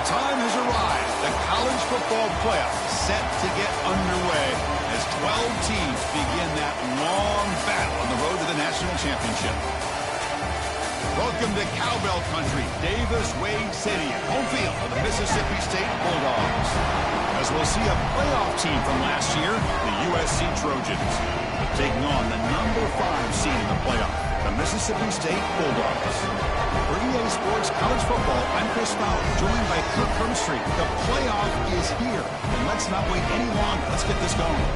time has arrived. The college football playoff is set to get underway as 12 teams begin that long battle on the road to the national championship. Welcome to Cowbell Country, Davis-Wade City, home field of the Mississippi State Bulldogs. As we'll see a playoff team from last year, the USC Trojans, taking on the number 5 seed in the playoff, the Mississippi State Bulldogs. For EA Sports College Football, I'm Chris Fowler, joined by Kirk Hermstreet. The playoff is here, and let's not wait any longer. Let's get this going.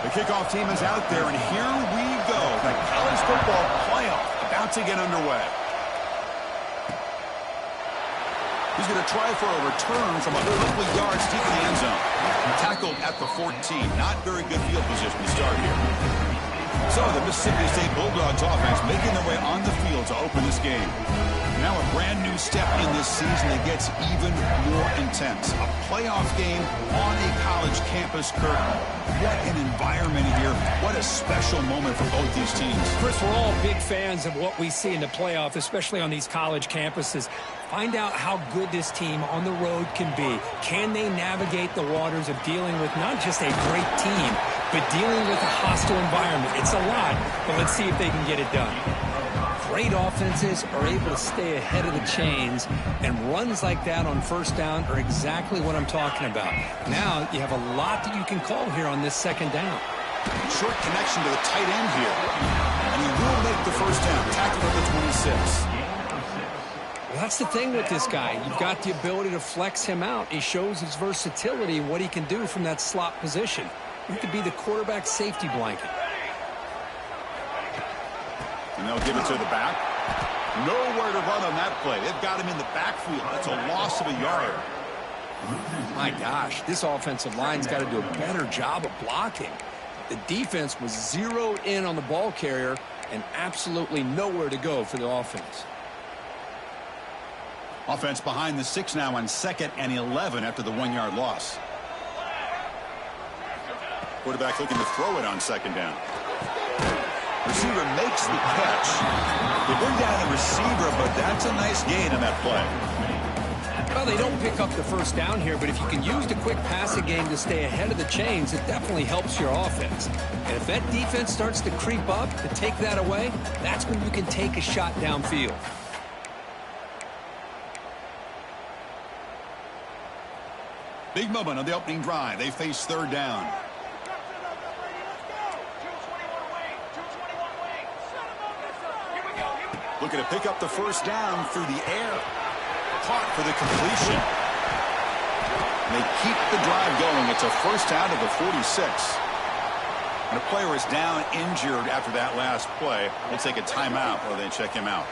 The kickoff team is out there, and here we go. The college football playoff about to get underway. He's going to try for a return from a couple of yards deep in the end zone. Tackled at the 14. Not very good field position to start here. So the Mississippi State Bulldogs offense making their way on the field to open this game. Now a brand new step in this season that gets even more intense. A playoff game on a college campus, Kirk. What an environment here. What a special moment for both these teams. Chris, we're all big fans of what we see in the playoff, especially on these college campuses. Find out how good this team on the road can be. Can they navigate the waters of dealing with not just a great team, but dealing with a hostile environment? It's a lot, but let's see if they can get it done. Great offenses are able to stay ahead of the chains, and runs like that on first down are exactly what I'm talking about. Now you have a lot that you can call here on this second down. Short connection to the tight end here, and he will make the first down. Tackled at the 26. Well, that's the thing with this guy. You've got the ability to flex him out. He shows his versatility, what he can do from that slot position. He could be the quarterback safety blanket. And they'll give it to the back. Nowhere to run on that play. They've got him in the backfield. That's a loss of a yard. My gosh, this offensive line's got to do a better job of blocking. The defense was zeroed in on the ball carrier and absolutely nowhere to go for the offense. Offense behind the 6 now on 2nd and 11 after the 1-yard loss. Quarterback looking to throw it on 2nd down. Receiver makes the catch. They bring down the receiver, but that's a nice gain on that play. Well, they don't pick up the first down here, but if you can use the quick passing game to stay ahead of the chains, it definitely helps your offense. And if that defense starts to creep up to take that away, that's when you can take a shot downfield. Big moment on the opening drive. They face 3rd down. Looking to pick up the first down through the air. Caught for the completion. They keep the drive going. It's a first down to the 46. And a player is down injured after that last play. We'll take a timeout while they check him out.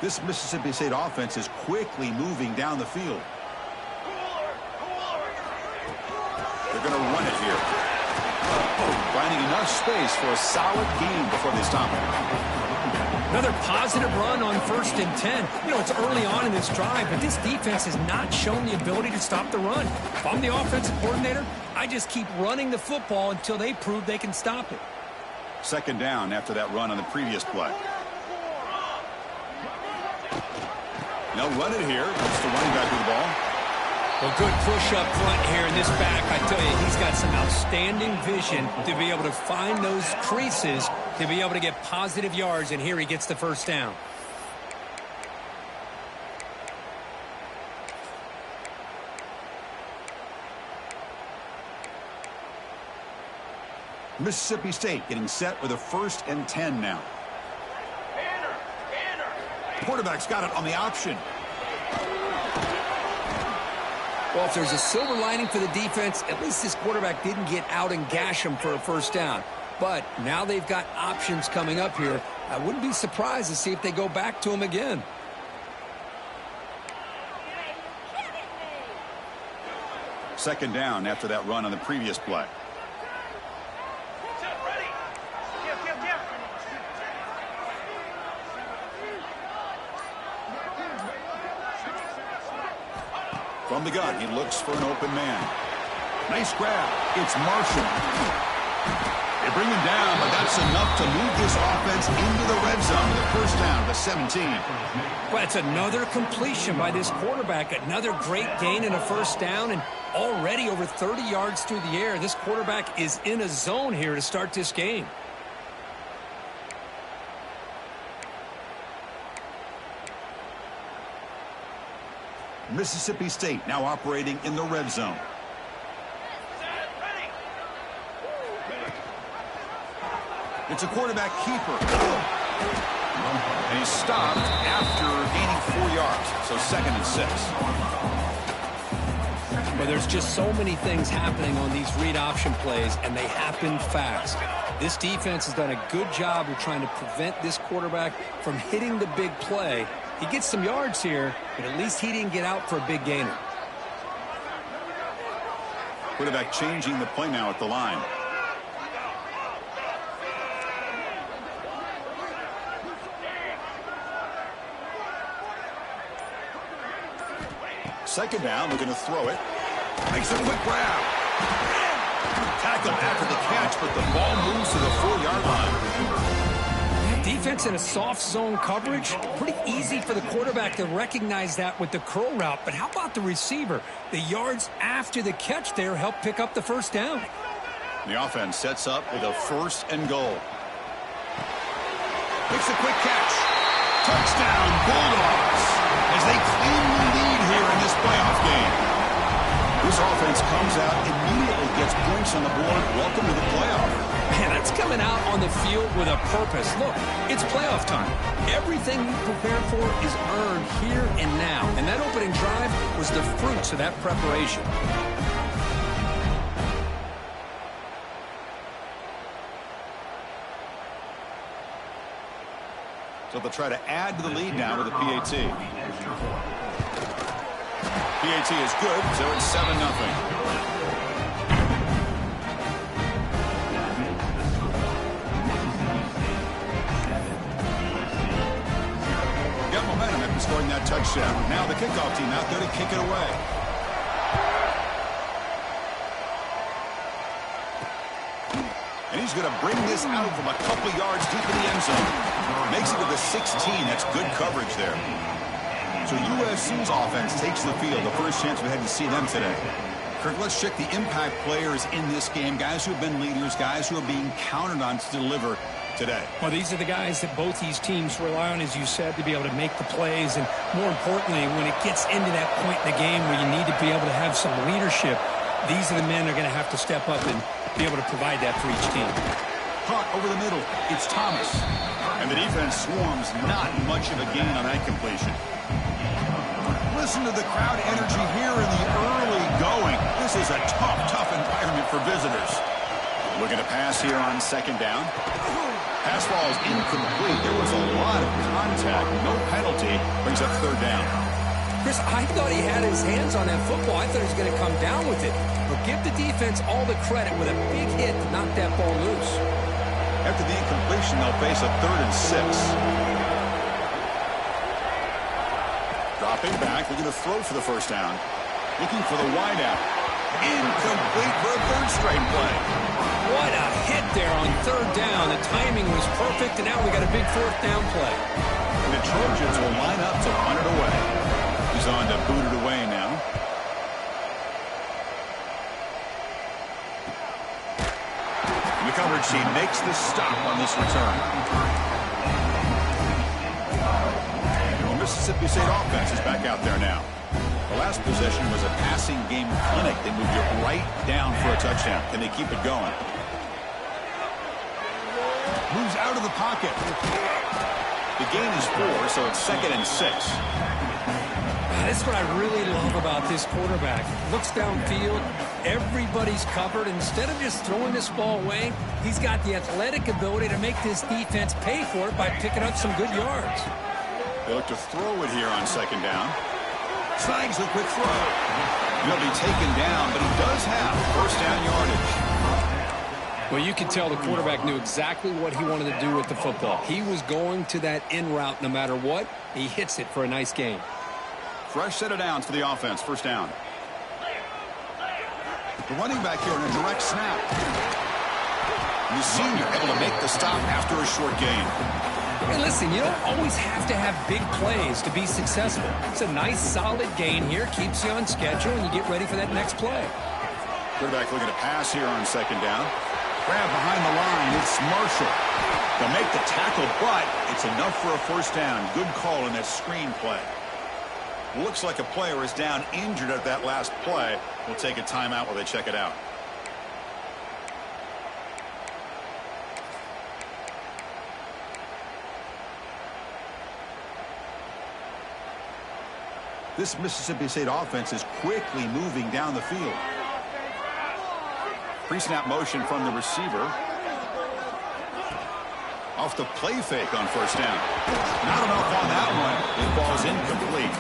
This Mississippi State offense is quickly moving down the field. They're going to run it here. Finding enough space for a solid gain before they stop it. Another positive run on 1st and 10. You know, it's early on in this drive, but this defense has not shown the ability to stop the run. If I'm the offensive coordinator, I just keep running the football until they prove they can stop it. 2nd down after that run on the previous play. They'll run it here. That's the running back with the ball. Well, good push up front here in this back. I tell you, he's got some outstanding vision to be able to find those creases, to be able to get positive yards, and here he gets the first down. Mississippi State getting set with a 1st and 10 now. Quarterback's got it on the option. Well, if there's a silver lining for the defense, at least this quarterback didn't get out and gash him for a first down. But now they've got options coming up here. I wouldn't be surprised to see if they go back to him again. Second down after that run on the previous play. From the gun, he looks for an open man. Nice grab. It's Marshall. They bring him down, but that's enough to move this offense into the red zone with a first down to 17. Well, it's another completion by this quarterback. Another great gain and a first down, and already over 30 yards through the air. This quarterback is in a zone here to start this game. Mississippi State now operating in the red zone. It's a quarterback keeper. And he's stopped after gaining 4 yards. So 2nd and 6. But there's just so many things happening on these read option plays, and they happen fast. This defense has done a good job of trying to prevent this quarterback from hitting the big play. He gets some yards here, but at least he didn't get out for a big gainer. Quarterback changing the play now at the line. Second down, looking to throw it. Makes a quick grab. Tackled after the catch, but the ball moves to the 4-yard line. Defense in a soft zone coverage. Pretty easy for the quarterback to recognize that with the curl route. But how about the receiver? The yards after the catch there help pick up the first down. The offense sets up with a 1st and goal. Makes a quick catch. Touchdown, Bulldogs, as they cleanly lead here in this playoff game. This offense comes out, immediately gets points on the board. Welcome to the playoff. Man, that's coming out on the field with a purpose. Look, it's playoff time. Everything you prepare for is earned here and now. And that opening drive was the fruits of that preparation. So they'll try to add to the lead now with a PAT. PAT is good, so it's 7-0. Got momentum after scoring that touchdown. Now the kickoff team out there to kick it away. And he's going to bring this out from a couple of yards deep in the end zone. Makes it to the 16. That's good coverage there. So USC's offense takes the field. The first chance we had to see them today. Kirk, let's check the impact players in this game. Guys who have been leaders, guys who are being counted on to deliver today. Well, these are the guys that both these teams rely on, as you said, to be able to make the plays. And more importantly, when it gets into that point in the game where you need to be able to have some leadership, these are the men that are going to have to step up and be able to provide that for each team. Caught over the middle. It's Thomas. And the defense swarms. Not much of a gain on that completion. Listen to the crowd energy here in the early going. This is a tough environment for visitors. Looking to pass here on 2nd down. Pass ball is incomplete. There was a lot of contact. No penalty. Brings up 3rd down. Chris, I thought he had his hands on that football. I thought he was going to come down with it. But give the defense all the credit with a big hit to knock that ball loose. After the incompletion, they'll face a 3rd and 6. Dropping back, looking to throw for the first down. Looking for the wideout. Incomplete for a 3rd straight play. What a hit there on 3rd down. The timing was perfect, and now we got a big 4th down play. And the Trojans will line up to punt it away. He's on to boot it away now. And the coverage team makes the stop on this return. The Mississippi State offense is back out there now. The last possession was a passing game clinic. They moved it right down for a touchdown. Can they keep it going? Moves out of the pocket. The gain is 4, so it's 2nd and 6. That's what I really love about this quarterback. Looks downfield, everybody's covered. Instead of just throwing this ball away, he's got the athletic ability to make this defense pay for it by picking up some good yards. They look to throw it here on 2nd down. Snags the quick throw. He'll be taken down, but he does have 1st down yardage. Well, you can tell the quarterback knew exactly what he wanted to do with the football. He was going to that in route no matter what. He hits it for a nice gain. Fresh set of downs for the offense. First down. The running back here in a direct snap. The senior able to make the stop after a short gain. Hey, listen, you don't always have to have big plays to be successful. It's a nice, solid gain here. Keeps you on schedule, and you get ready for that next play. Quarterback looking to pass here on second down. Grab behind the line. It's Marshall. They'll make the tackle, but it's enough for a first down. Good call in that screen play. Looks like a player is down injured at that last play. We'll take a timeout while they check it out. This Mississippi State offense is quickly moving down the field. Pre-snap motion from the receiver. Off the play fake on first down. Not enough on that one. It ball's incomplete.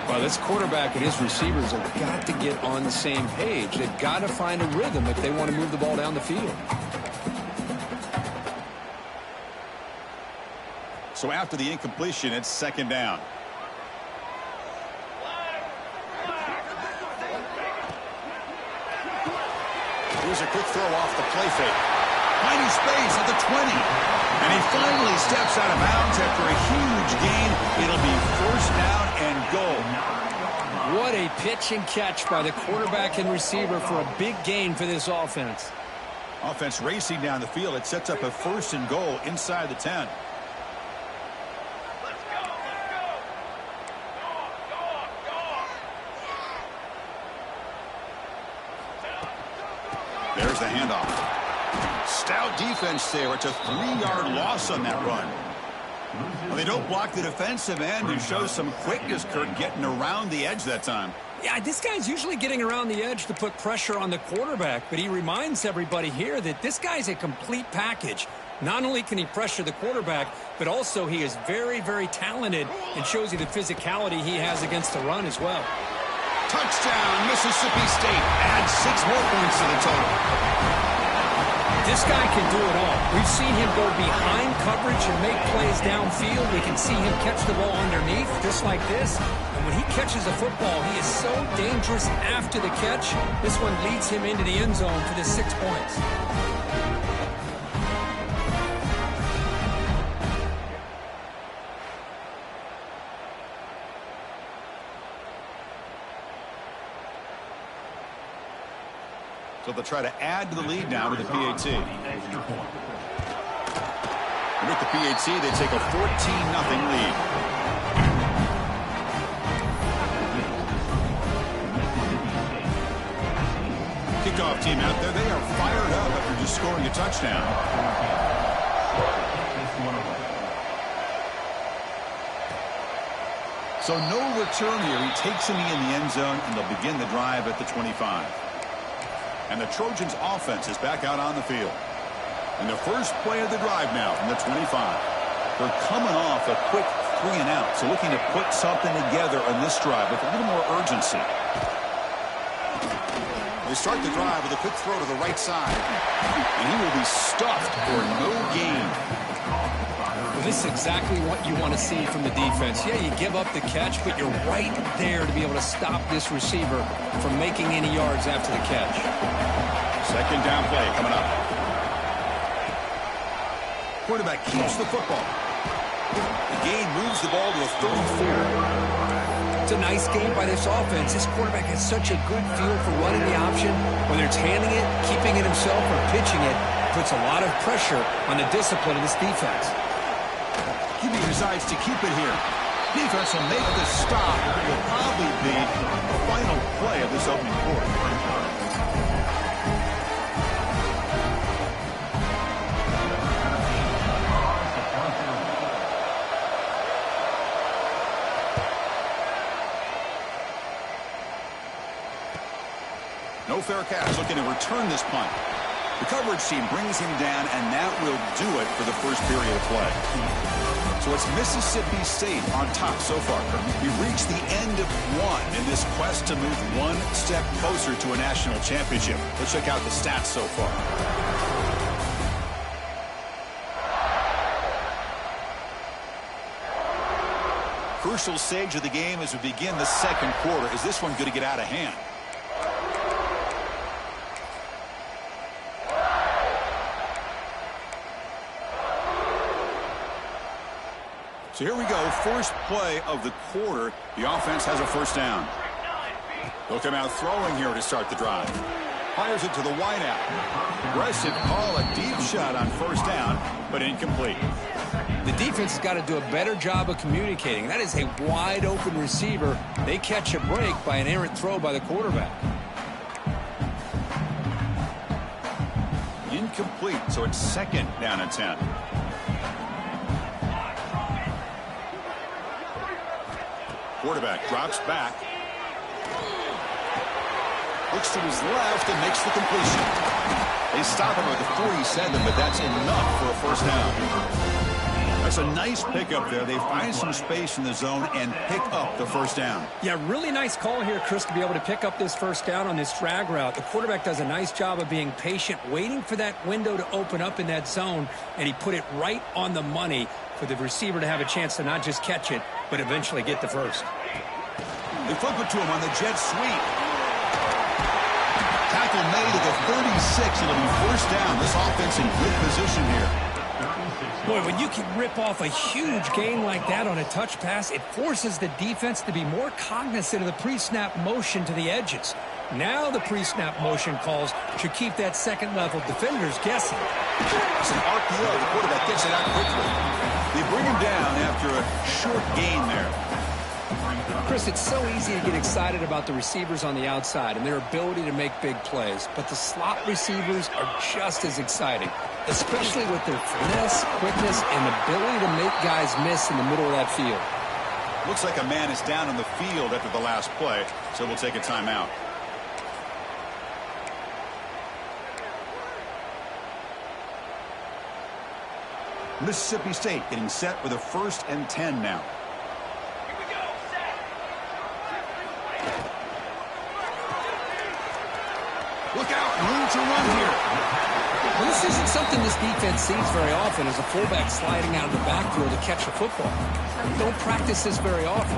Well, this quarterback and his receivers have got to get on the same page. They've got to find a rhythm if they want to move the ball down the field. So after the incompletion, it's second down. Here's a quick throw off the play fake. Finding space at the 20. And he finally steps out of bounds after a huge gain. It'll be first down and goal. What a pitch and catch by the quarterback and receiver for a big gain for this offense. Offense racing down the field. It sets up a first and goal inside the 10. There's the handoff. Stout defense there. It's a 3-yard loss on that run. Well, they don't block the defensive end and show some quickness, Kurt, getting around the edge that time. Yeah, this guy's usually getting around the edge to put pressure on the quarterback, but he reminds everybody here that this guy's a complete package. Not only can he pressure the quarterback, but also he is very, very talented and shows you the physicality he has against the run as well. Touchdown, Mississippi State. Adds 6 more points to the total. This guy can do it all. We've seen him go behind coverage and make plays downfield. We can see him catch the ball underneath, just like this. And when he catches a football, he is so dangerous after the catch. This one leads him into the end zone for the 6 points. So they'll try to add to the lead now with the PAT. And with the PAT, they take a 14-0 lead. Kickoff team out there, they are fired up after just scoring a touchdown. So no return here. He takes him in the end zone, and they'll begin the drive at the 25. And the Trojans' offense is back out on the field. And the first play of the drive now from the 25. They're coming off a quick 3-and-out, so looking to put something together on this drive with a little more urgency. They start the drive with a quick throw to the right side. And he will be stuffed for no gain. Well, this is exactly what you want to see from the defense. Yeah, you give up the catch, but you're right there to be able to stop this receiver from making any yards after the catch. Second down play coming up. Quarterback keeps the football. The gain moves the ball to a 34. It's a nice game by this offense. This quarterback has such a good feel for running the option. Whether it's handing it, keeping it himself, or pitching it, puts a lot of pressure on the discipline of this defense. QB decides to keep it here. Defense will make the stop. It will probably be the final play of this opening quarter. No fair catch, looking to return this punt. The coverage team brings him down, and that will do it for the first period of play. So it's Mississippi State on top so far. We've reached the end of one in this quest to move one step closer to a national championship. Let's check out the stats so far. Crucial stage of the game as we begin the second quarter. Is this one going to get out of hand? So here we go. First play of the quarter. The offense has a first down. They'll come out throwing here to start the drive. Fires it to the wideout. Aggressive call, a deep shot on first down, but incomplete. The defense has got to do a better job of communicating. That is a wide open receiver. They catch a break by an errant throw by the quarterback. Incomplete, so it's second down and 10. Quarterback drops back. Looks to his left and makes the completion. They stop him at the 47, but that's enough for a first down. That's a nice pickup there. They find some space in the zone and pick up the first down. Yeah, really nice call here, Chris, to be able to pick up this first down on this drag route. The quarterback does a nice job of being patient, waiting for that window to open up in that zone, and he put it right on the money for the receiver to have a chance to not just catch it, but eventually get the first. They flip it to him on the jet sweep. Tackle made at the 36. It'll be first down. This offense in good position here. Boy, when you can rip off a huge gain like that on a touch pass, it forces the defense to be more cognizant of the pre-snap motion to the edges. Now the pre-snap motion calls should keep that second-level defenders guessing. It's an RPO. The quarterback gets it out quickly. They bring him down after a short gain there. Chris, it's so easy to get excited about the receivers on the outside and their ability to make big plays, but the slot receivers are just as exciting, especially with their finesse, quickness, and ability to make guys miss in the middle of that field. Looks like a man is down on the field after the last play, so we'll take a timeout. Mississippi State getting set with a 1st and 10 now. Look out, room to run here. Well, this isn't something this defense sees very often, as a fullback sliding out of the backfield to catch a football. Don't practice this very often.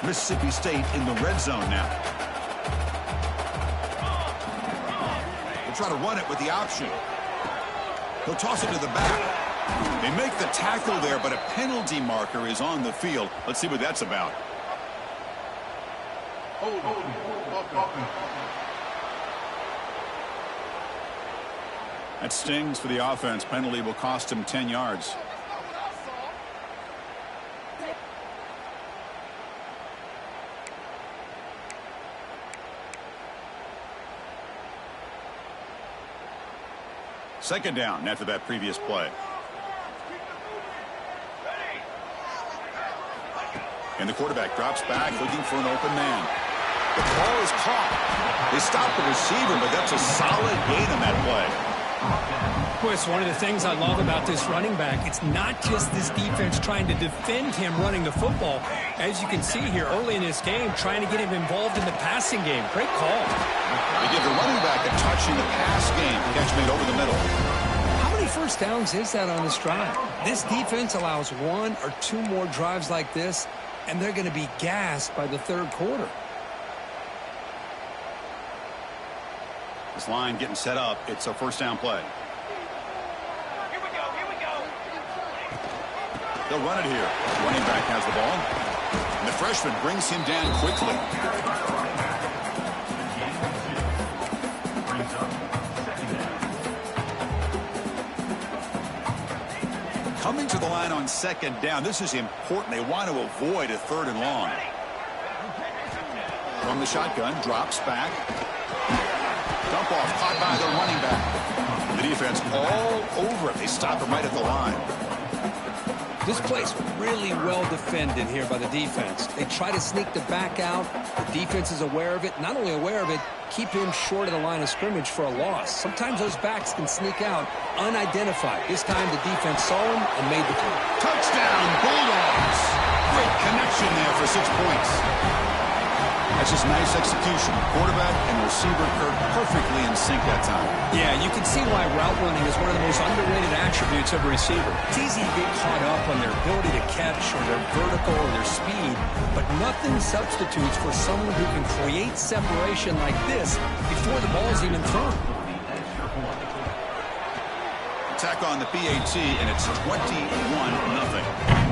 Mississippi State in the red zone now. They'll try to run it with the option. He'll toss it to the back. They make the tackle there, but a penalty marker is on the field. Let's see what that's about. That stings for the offense. Penalty will cost him 10 yards. Second down after that previous play. And the quarterback drops back looking for an open man. The ball is caught. They stop the receiver, but that's a solid gain on that play. Boy, it's one of the things I love about this running back. It's not just this defense trying to defend him running the football. As you can see here early in this game, trying to get him involved in the passing game. Great call. They give the running back a touch in the pass game. Catch made over the middle. How many first downs is that on this drive? This defense allows 1 or 2 more drives like this, and they're going to be gassed by the third quarter. This line getting set up. It's a first down play. Here we go. They'll run it here. Running back has the ball. And the freshman brings him down quickly. Coming to the line on second down. This is important. They want to avoid a 3rd and long. From the shotgun, drops back. Dump off, caught by the running back. The defense all over it. They stop him right at the line. This play's really well defended here by the defense. They try to sneak the back out. The defense is aware of it. Not only aware of it, keep him short of the line of scrimmage for a loss. Sometimes those backs can sneak out unidentified. This time the defense saw him and made the play. Touchdown, Bulldogs. Great connection there for 6 points. That's just nice execution. Quarterback and receiver perfectly in sync that time. Yeah, you can see why route running is one of the most underrated attributes of a receiver. It's easy to get caught up on their ability to catch or their vertical or their speed, but nothing substitutes for someone who can create separation like this before the ball is even thrown. Attack on the PAT, and it's 21-0.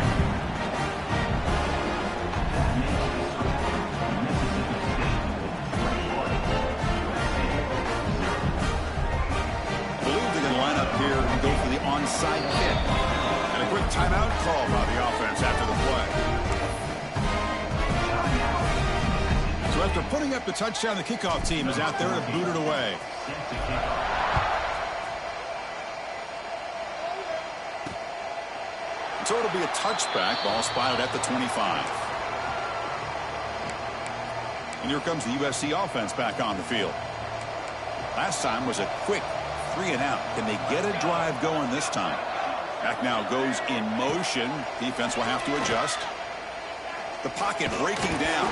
Here and go for the onside kick. And a quick timeout call by the offense after the play. So after putting up the touchdown, the kickoff team is out there to boot it away. So it'll be a touchback. Ball spotted at the 25. And here comes the USC offense back on the field. Last time was a quick 3-and-out. Can they get a drive going this time? Back now goes in motion. Defense will have to adjust. The pocket breaking down.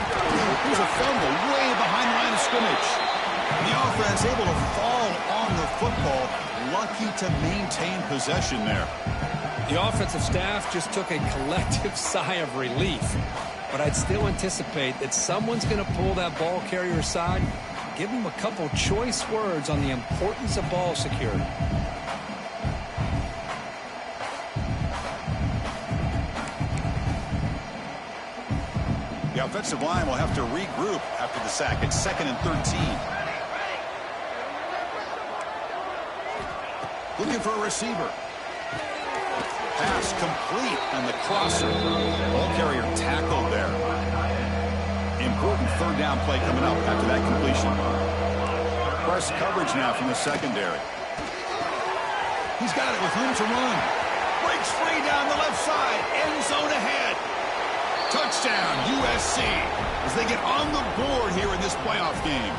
There's a fumble way behind the line of scrimmage. The offense able to fall on the football. Lucky to maintain possession there. The offensive staff just took a collective sigh of relief. But I'd still anticipate that someone's going to pull that ball carrier aside. Give him a couple choice words on the importance of ball security. The offensive line will have to regroup after the sack. It's 2nd and 13. Looking for a receiver. Pass complete on the crosser. Ball carrier tackled there. Important 3rd down play coming up after that completion. Press coverage now from the secondary. He's got it with room to run. Breaks free down the left side. End zone ahead. Touchdown, USC, as they get on the board here in this playoff game.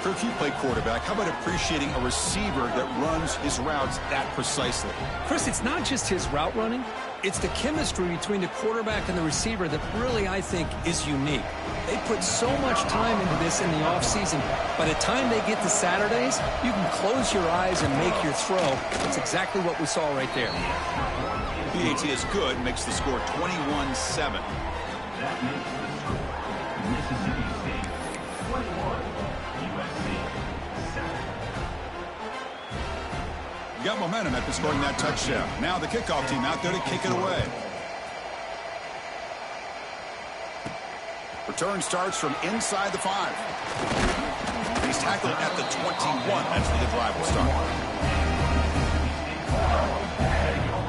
Kirk, you play quarterback. How about appreciating a receiver that runs his routes that precisely? Chris, it's not just his route running. It's the chemistry between the quarterback and the receiver that really, I think, is unique. They put so much time into this in the offseason. By the time they get to Saturdays, you can close your eyes and make your throw. That's exactly what we saw right there. PAT is good, makes the score 21-7. That makes the score Mississippi State 21, USC 7. You got momentum after scoring that touchdown. Now the kickoff team out there to kick it away. Return starts from inside the 5. He's tackled at the 21. That's where the drive will start.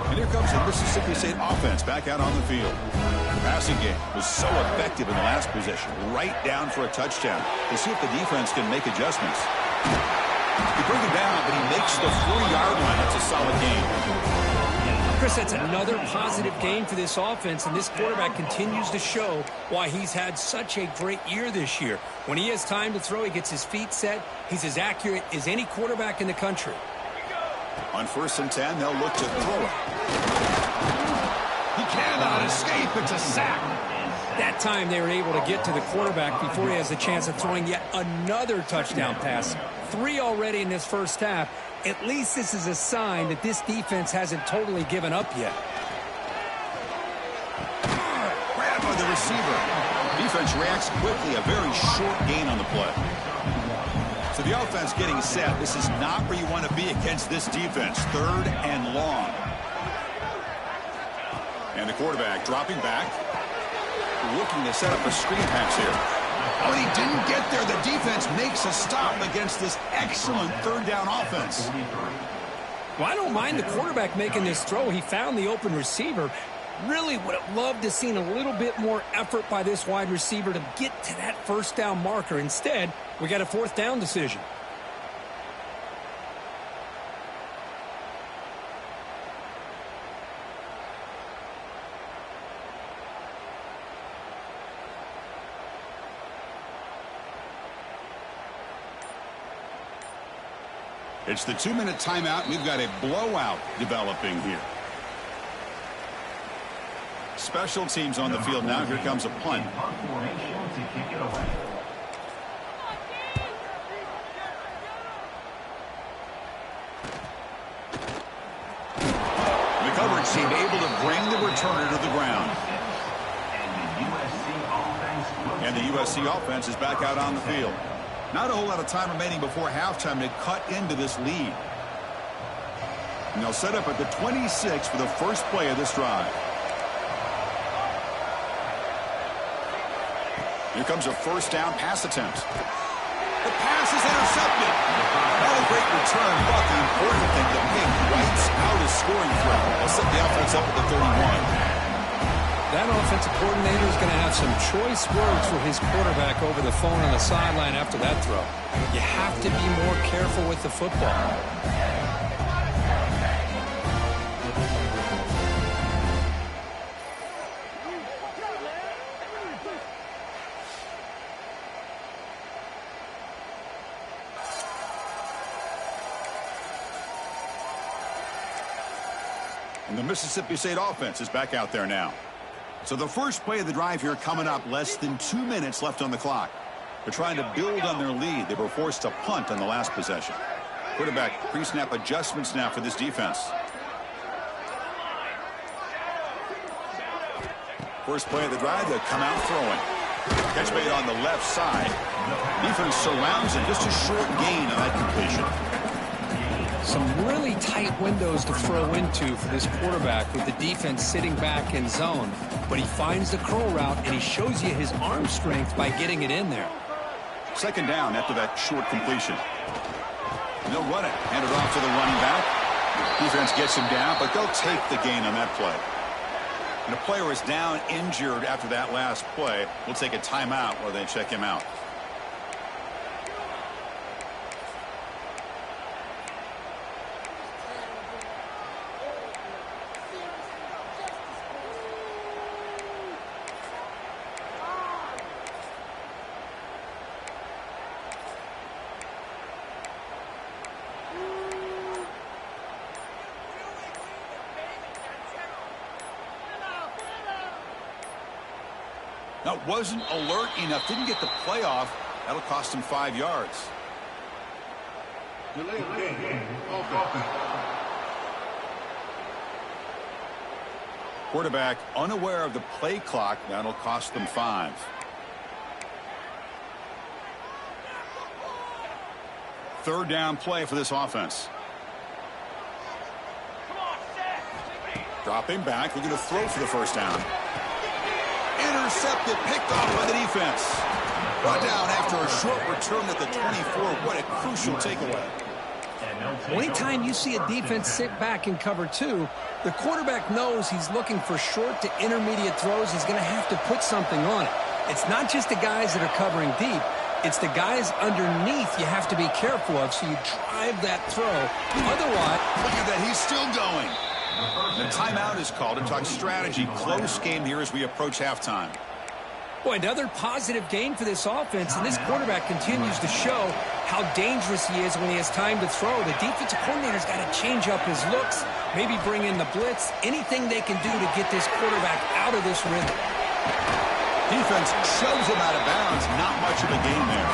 And here comes the Mississippi State offense back out on the field. The passing game was so effective in the last possession. Right down for a touchdown. To see if the defense can make adjustments. He brings it down, but he makes the 40-yard line. That's a solid game. Chris, that's another positive game for this offense, and this quarterback continues to show why he's had such a great year this year. When he has time to throw, he gets his feet set. He's as accurate as any quarterback in the country. On 1st and 10, they'll look to throw it. He cannot escape. It's a sack. That time they were able to get to the quarterback before he has a chance of throwing yet another touchdown pass. 3 already in this first half. At least this is a sign that this defense hasn't totally given up yet. Grab by the receiver. Defense reacts quickly. A very short gain on the play. So the offense getting set. This is not where you want to be against this defense. 3rd and long. And the quarterback dropping back. Looking to set up a screen pass here. Oh, and he didn't get there. The defense makes a stop against this excellent 3rd down offense. Well, I don't mind the quarterback making this throw. He found the open receiver. Really would have loved to seen a little bit more effort by this wide receiver to get to that 1st down marker. Instead, we got a 4th down decision. It's the 2-minute timeout. We've got a blowout developing here. Special teams on the field now. Here comes a punt. Punt formation to kick it away. The coverage team able to bring the returner to the ground. And the USC offense is back out on the field. Not a whole lot of time remaining before halftime to cut into this lead. And they'll set up at the 26 for the first play of this drive. Here comes a first down pass attempt. The pass is intercepted. Not a great return, but the important thing, the big wipes out his scoring threat. They'll set the offense up at the 31. That offensive coordinator is going to have some choice words for his quarterback over the phone on the sideline after that throw. You have to be more careful with the football. And the Mississippi State offense is back out there now. So the first play of the drive here coming up, less than 2 minutes left on the clock. They're trying to build on their lead. They were forced to punt on the last possession. Quarterback pre-snap adjustments now for this defense. First play of the drive, they come out throwing. Catch made on the left side. Defense surrounds him. Just a short gain on that completion. Some really tight windows to throw into for this quarterback with the defense sitting back in zone. But he finds the curl route, and he shows you his arm strength by getting it in there. Second down after that short completion. And they'll run it. Hand it off to the running back. Defense gets him down, but they'll take the gain on that play. And the player is down injured after that last play. We'll take a timeout while they check him out. Now, wasn't alert enough, didn't get the play off. That'll cost him 5 yards. Quarterback unaware of the play clock. That'll cost them 5. Third down play for this offense. Dropping back, looking to throw for the first down. Intercepted, picked off by the defense. Brought down after a short return at the 24. What a crucial takeaway. Anytime you see a defense sit back in cover 2, the quarterback knows he's looking for short to intermediate throws. He's going to have to put something on it. It's not just the guys that are covering deep. It's the guys underneath you have to be careful of, so you drive that throw. Otherwise, look at that, he's still going. The timeout is called to talk strategy. Close game here as we approach halftime. Boy, another positive game for this offense, and this quarterback continues to show how dangerous he is when he has time to throw. The defensive coordinator's got to change up his looks, maybe bring in the blitz, anything they can do to get this quarterback out of this rhythm. Defense shoves him out of bounds. Not much of a gain there.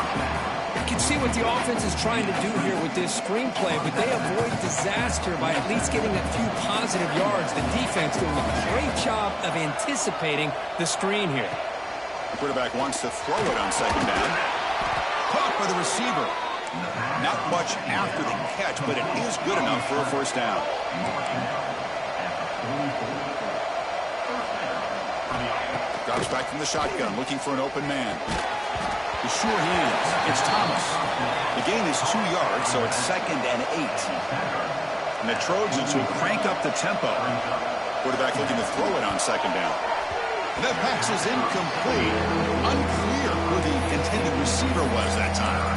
You can see what the offense is trying to do here with this screenplay, but they avoid disaster by at least getting a few positive yards. The defense doing a great job of anticipating the screen here. The quarterback wants to throw it on second down. Caught by the receiver. Not much after the catch, but it is good enough for a first down. Drops back from the shotgun, looking for an open man. The sure hands. It's Thomas. The gain is 2 yards, so it's 2nd and 8. And the Trojans will crank up the tempo. Quarterback looking to throw it on second down. And that pass is incomplete. Unclear who the intended receiver was that time.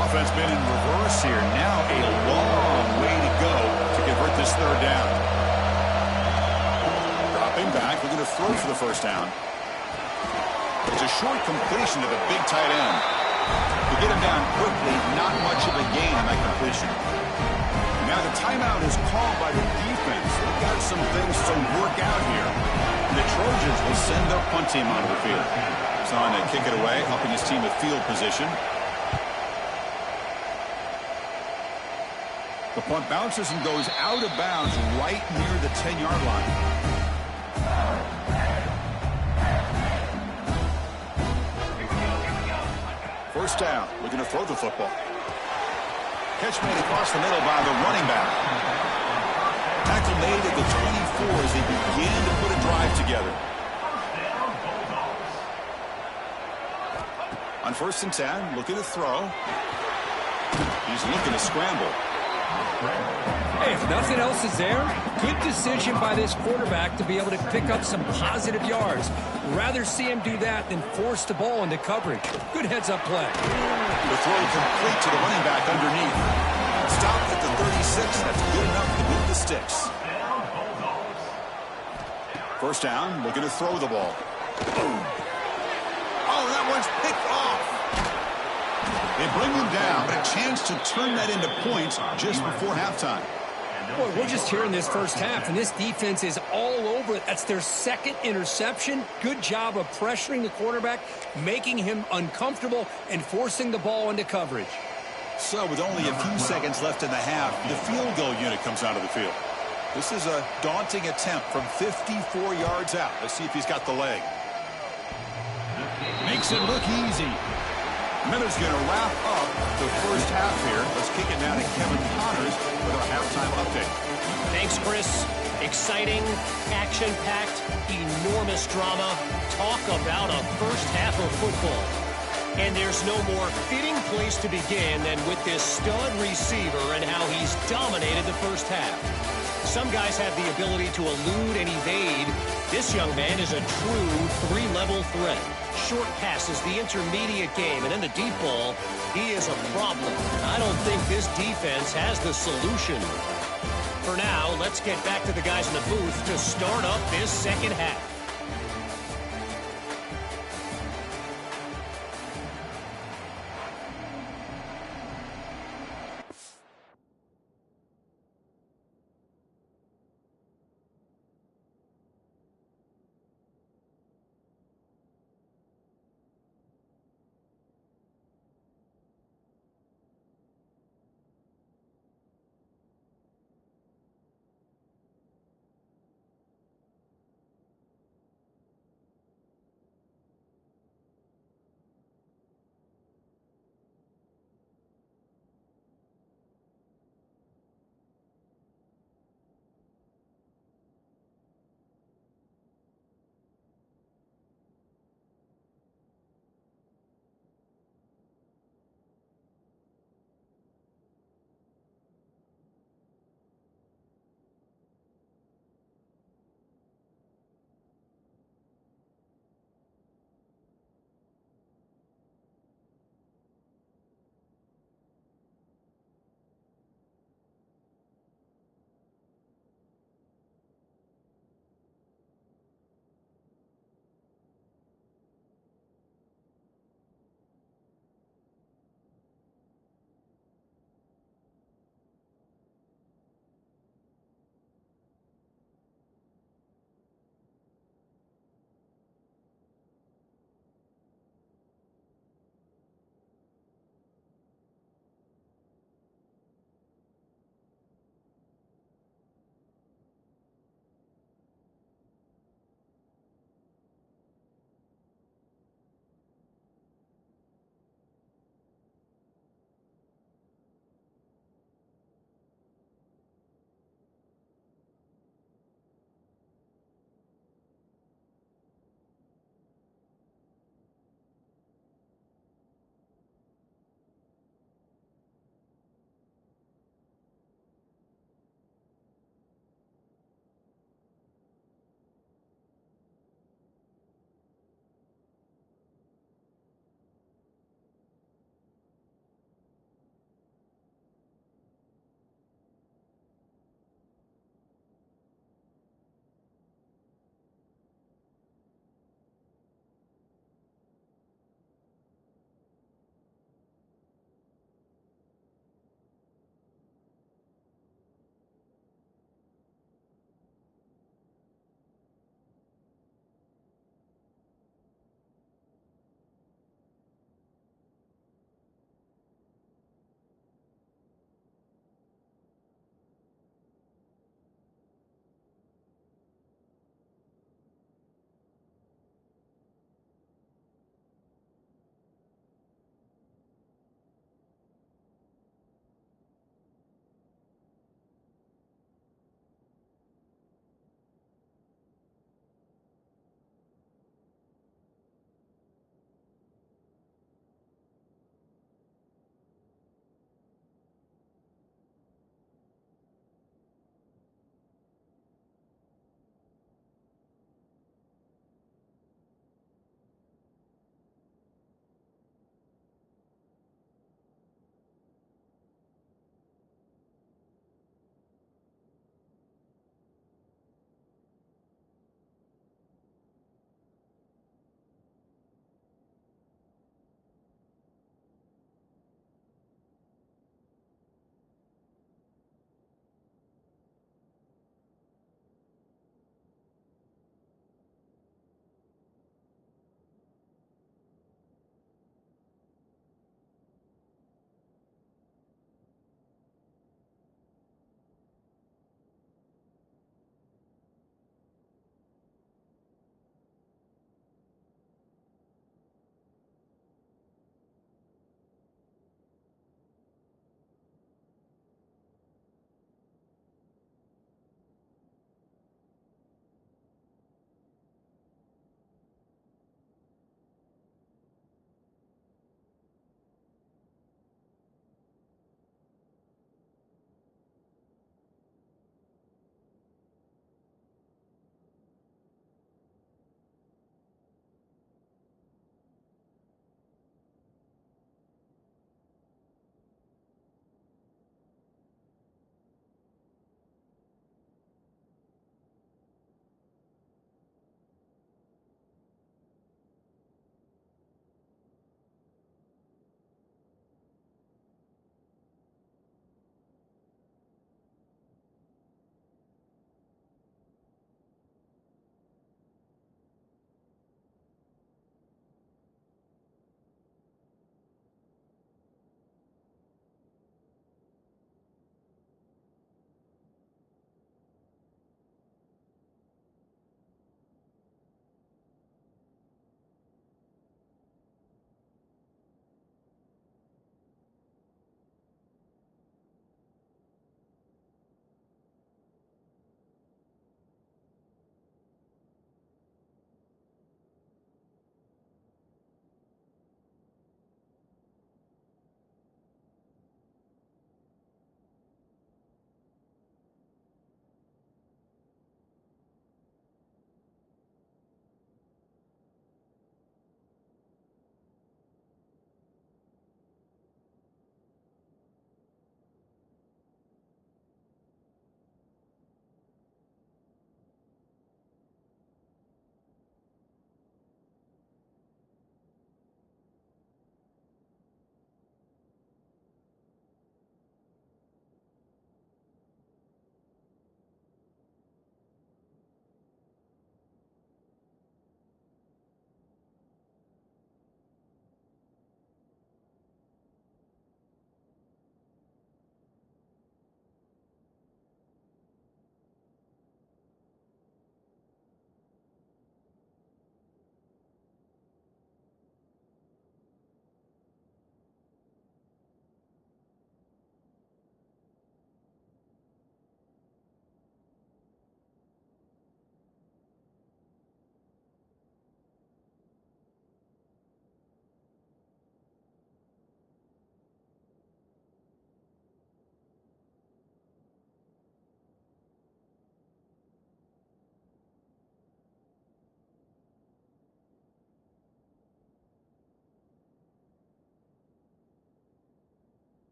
Offense been in reverse here. Now a long way to go to convert this third down. Back, looking to throw for the first down. It's a short completion to the big tight end. To get him down quickly, not much of a gain on that completion. Now the timeout is called by the defense. some things to work out here. The Trojans will send their punt team onto the field. He's on to kick it away, helping his team with field position. The punt bounces and goes out of bounds right near the 10-yard line. First down, looking to throw the football. Catch made across the middle by the running back. Tackle made at the 24 as they begin to put a drive together. On 1st and 10, looking to throw. He's looking to scramble. Hey, if nothing else is there, good decision by this quarterback to be able to pick up some positive yards. Rather see him do that than force the ball into coverage. Good heads-up play. The throw complete to the running back underneath. Stopped at the 36. That's good enough to move the sticks. First down, looking to throw the ball. Oh, that one's picked off. They bring him down, but a chance to turn that into points just before halftime. Boy, we're just here in this first half, and this defense is all over it. That's their second interception. Good job of pressuring the quarterback, making him uncomfortable, and forcing the ball into coverage. So with only a few seconds left in the half, the field goal unit comes out of the field. This is a daunting attempt from 54 yards out. Let's see if he's got the leg. Makes it look easy. Miller's going to wrap up the first half here. Let's kick it now to Kevin Connors with our halftime update. Thanks, Chris. Exciting, action-packed, enormous drama. Talk about a first half of football. And there's no more fitting place to begin than with this stud receiver and how he's dominated the first half. Some guys have the ability to elude and evade. This young man is a true three-level threat. Short passes, the intermediate game, and then the deep ball, he is a problem. I don't think this defense has the solution. For now, let's get back to the guys in the booth to start up this second half.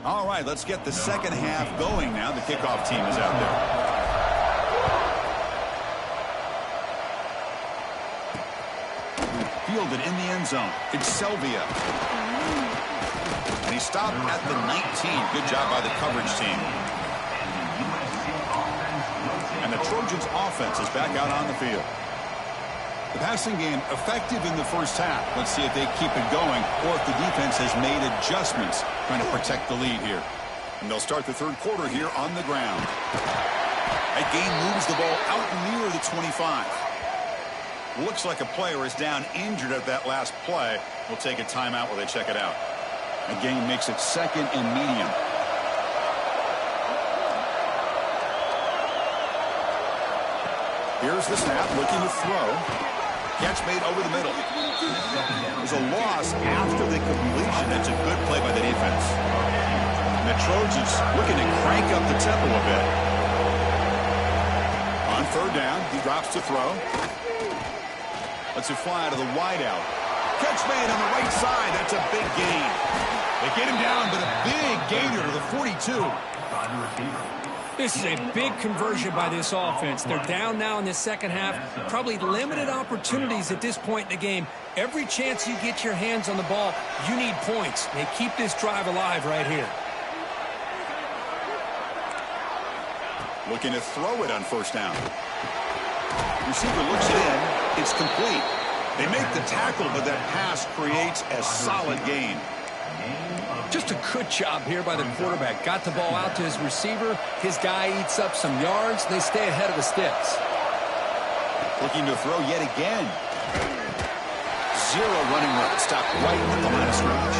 All right, let's get the second half going now. The kickoff team is out there. Fielded in the end zone. It's Selvia. And he stopped at the 19. Good job by the coverage team. And the Trojans offense is back out on the field. The passing game effective in the first half. Let's see if they keep it going or if the defense has made adjustments trying to protect the lead here. And they'll start the third quarter here on the ground. That game moves the ball out near the 25. Looks like a player is down injured at that last play. We'll take a timeout while they check it out. The game makes it second and medium. Here's the snap, looking to throw. Catch made over the middle. There's a loss after the completion. That's a good play by the defense. And the Trojans looking to crank up the tempo a bit. On third down, he drops to throw. Lets it fly out of the wideout. Catch made on the right side. That's a big gain. They get him down, but a big gainer to the 42. This is a big conversion by this offense. They're down now in the second half. Probably limited opportunities at this point in the game. Every chance you get your hands on the ball, you need points. They keep this drive alive right here. Looking to throw it on first down. Receiver looks it in. It's complete. They make the tackle, but that pass creates a solid gain. Just a good job here by the quarterback. Got the ball out to his receiver. His guy eats up some yards. They stay ahead of the sticks. Looking to throw yet again. Zero running route. Stopped right at the line of scrimmage.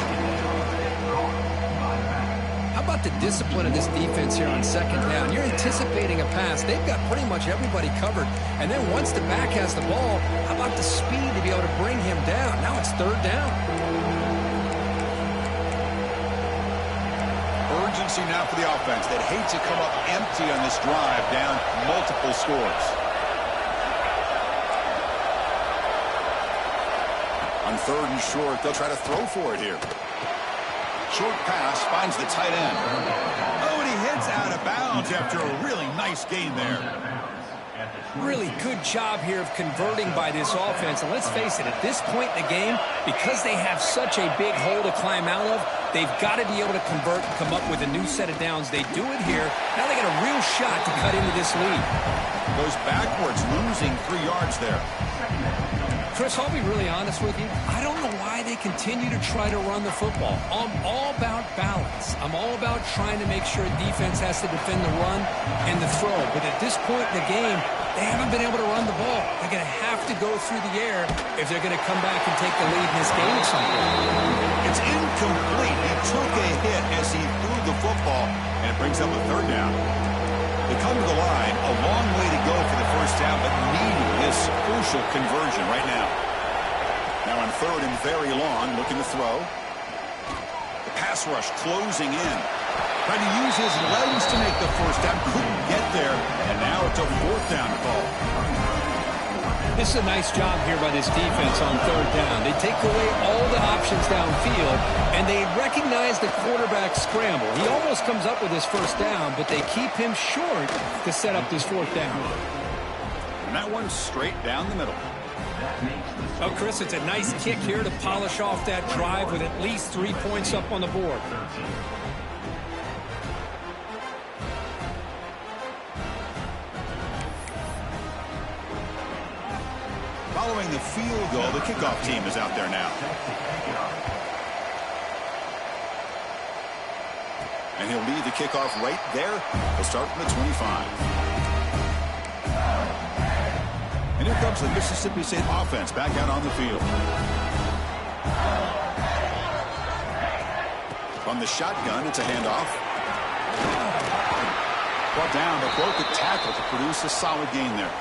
How about the discipline of this defense here on second down? You're anticipating a pass. They've got pretty much everybody covered. And then once the back has the ball, how about the speed to be able to bring him down? Now it's third down. Urgency now for the offense. They'd hate to come up empty on this drive, down multiple scores. On third and short, they'll try to throw for it here. Short pass finds the tight end. Oh, and he hits out of bounds after a really nice gain there. Really good job here of converting by this offense. And let's face it, at this point in the game, because they have such a big hole to climb out of, they've got to be able to convert and come up with a new set of downs. They do it here. Now they got a real shot to cut into this lead. Goes backwards, losing 3 yards there. Chris, I'll be really honest with you. I don't know why they continue to try to run the football. I'm all about balance. I'm all about trying to make sure defense has to defend the run and the throw. But at this point in the game, they haven't been able to run the ball. They're going to have to go through the air if they're going to come back and take the lead in this game at some point. It's incomplete. He took a hit as he threw the football, and it brings up a third down. They come to the line, a long way to go for the first down, but needing this crucial conversion right now. Now on third and very long, looking to throw. The pass rush closing in. Trying to use his legs to make the first down. Couldn't get there, and now it's a fourth down call. This is a nice job here by this defense on third down. They take away all the options downfield, and they recognize the quarterback scramble. He almost comes up with his first down, but they keep him short to set up this fourth down. And that one's straight down the middle. Oh, Chris, it's a nice kick here to polish off that drive with at least 3 points up on the board. Following the field goal, the kickoff team is out there now. And he'll lead the kickoff right there. He'll start from the 25. And here comes the Mississippi State offense back out on the field. From the shotgun, it's a handoff. Brought down, but broke a tackle to produce a solid gain there.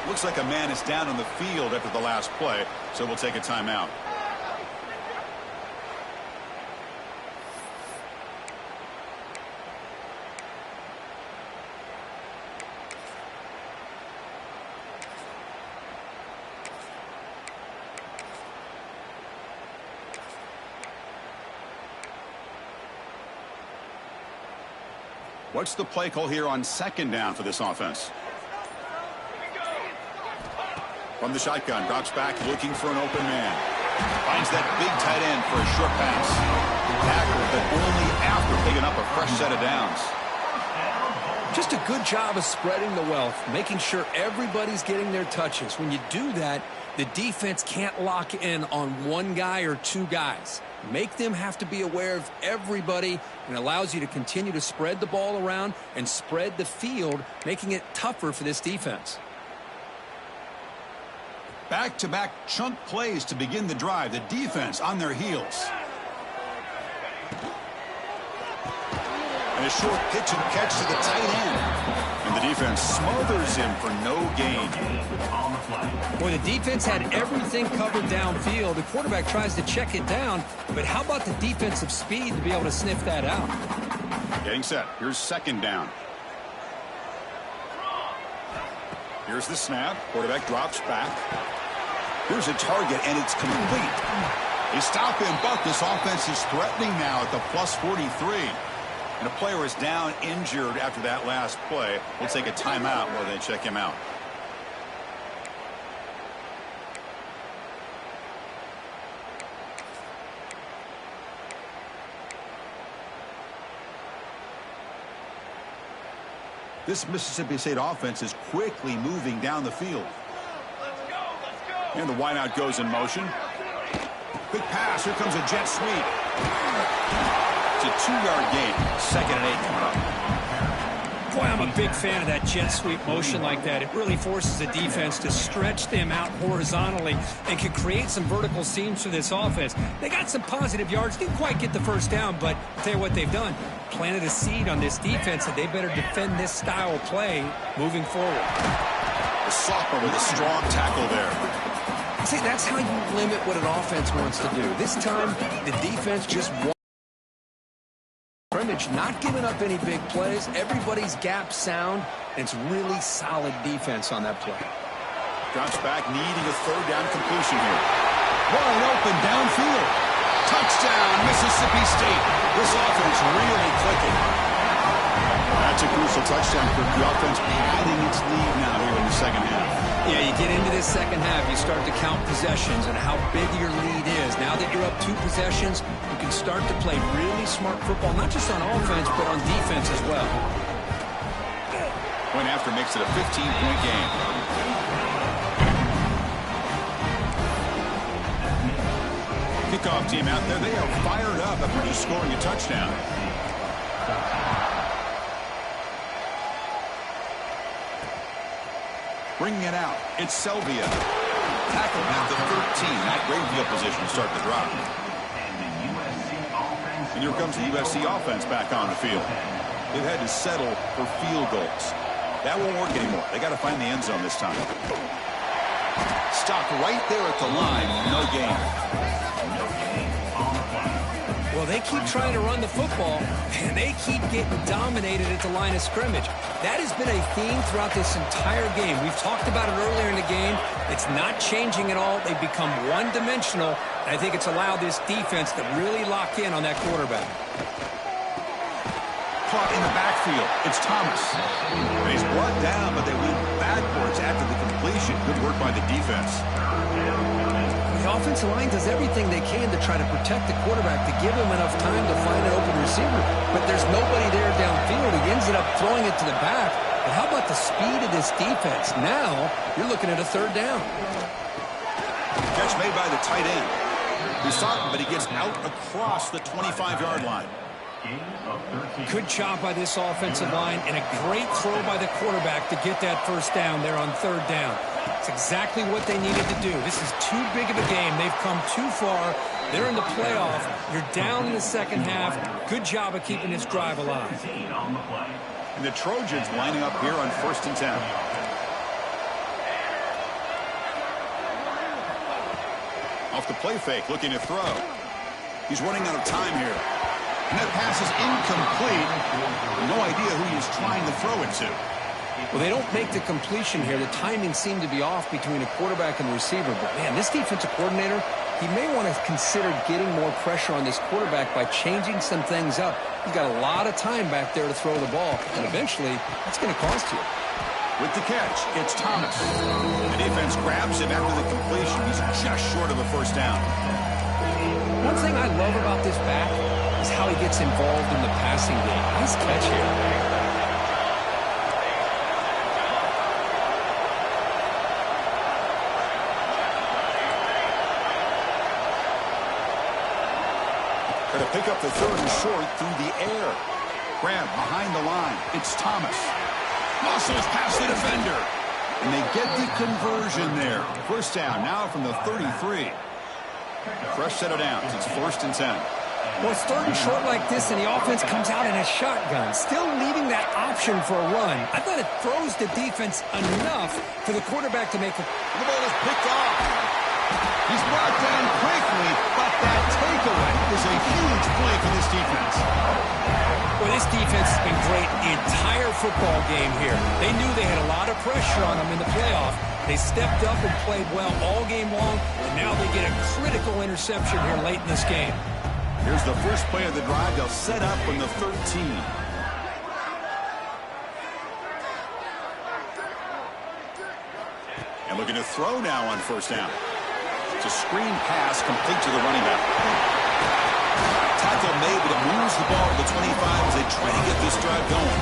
Looks like a man is down on the field after the last play, so we'll take a timeout. What's the play call here on second down for this offense? From the shotgun, drops back looking for an open man. Finds that big tight end for a short pass. Tackled, but only after picking up a fresh set of downs. Just a good job of spreading the wealth, making sure everybody's getting their touches. When you do that, the defense can't lock in on one guy or two guys. Make them have to be aware of everybody, and allows you to continue to spread the ball around and spread the field, making it tougher for this defense. Back-to-back chunk plays to begin the drive. The defense on their heels. And a short pitch and catch to the tight end. And the defense smothers him for no gain. Boy, the defense had everything covered downfield. The quarterback tries to check it down, but how about the defensive speed to be able to sniff that out? Getting set. Here's second down. Here's the snap. Quarterback drops back. Here's a target, and it's complete. They stop him, but this offense is threatening now at the plus 43. And a player is down injured after that last play. We'll take a timeout while they check him out. This Mississippi State offense is quickly moving down the field. And the wideout goes in motion. Quick pass. Here comes a jet sweep. It's a 2-yard gain. 2nd and 8 coming up. Boy, I'm a big fan of that jet sweep motion like that. It really forces the defense to stretch them out horizontally and can create some vertical seams for this offense. They got some positive yards. Didn't quite get the first down, but I'll tell you what they've done. Planted a seed on this defense that they better defend this style of play moving forward. The sophomore with a strong tackle there. See, that's how you limit what an offense wants to do. This time, the defense just wants scrimmage, not giving up any big plays. Everybody's gap sound, and it's really solid defense on that play. Drops back, needing a third down completion here. Wide open downfield. Touchdown, Mississippi State. This offense really clicking. That's a crucial touchdown for the offense, padding its lead now here in the second half. Yeah, you get into this second half, you start to count possessions and how big your lead is. Now that you're up 2 possessions, you can start to play really smart football, not just on offense, but on defense as well. Point after makes it a 15-point game. Kickoff team out there, they are fired up after just scoring a touchdown. Bringing it out, it's Selvia. Tackled at the 13. That great field position to start the drive. And here comes the USC offense back on the field. They've had to settle for field goals. That won't work anymore. They got to find the end zone this time. Stopped right there at the line. No gain. Well, they keep trying to run the football, and they keep getting dominated at the line of scrimmage. That has been a theme throughout this entire game. We've talked about it earlier in the game. It's not changing at all. They've become one-dimensional, and I think it's allowed this defense to really lock in on that quarterback. Caught in the backfield. It's Thomas. And he's brought down, but they went backwards after the completion. Good work by the defense. The offensive line does everything they can to try to protect the quarterback, to give him enough time to find an open receiver. But there's nobody there downfield. He ends up throwing it to the back. But how about the speed of this defense? Now you're looking at a third down. Catch made by the tight end. He saw him, but he gets out across the 25-yard line. Good job by this offensive line, and a great throw by the quarterback to get that first down there on third down. It's exactly what they needed to do. This is too big of a game. They've come too far. They're in the playoff. You're down in the second half. Good job of keeping this drive alive. And the Trojans lining up here on 1st and 10. Off the play fake, looking to throw. He's running out of time here. And that pass is incomplete. No idea who he's trying to throw it to. Well, they don't make the completion here. The timing seemed to be off between a quarterback and the receiver. But, man, this defensive coordinator he may want to consider getting more pressure on this quarterback by changing some things up. He's got a lot of time back there to throw the ball, and eventually that's going to cost you. With the catch, it's Thomas. The defense grabs him after the completion. He's just short of a first down. One thing I love about this back is how he gets involved in the passing game. Nice catch here. To pick up the third and short through the air. Grab behind the line. It's Thomas. Muscles past the defender. And they get the conversion there. First down now from the 33. Fresh set of downs. It's 1st and 10. Well, it's third and short like this, and the offense comes out in a shotgun, still leaving that option for a run. I thought it throws the defense enough for the quarterback to make a... The ball is picked off. He's brought down quickly, but that takeaway is a huge play for this defense. Well, this defense has been great the entire football game here. They knew they had a lot of pressure on them in the playoff. They stepped up and played well all game long, and now they get a critical interception here late in this game. Here's the first play of the drive. They'll set up from the 13. And looking to throw now on first down. It's a screen pass complete to the running back. Tackle made, but it moves the ball to the 25 as they try to get this drive going.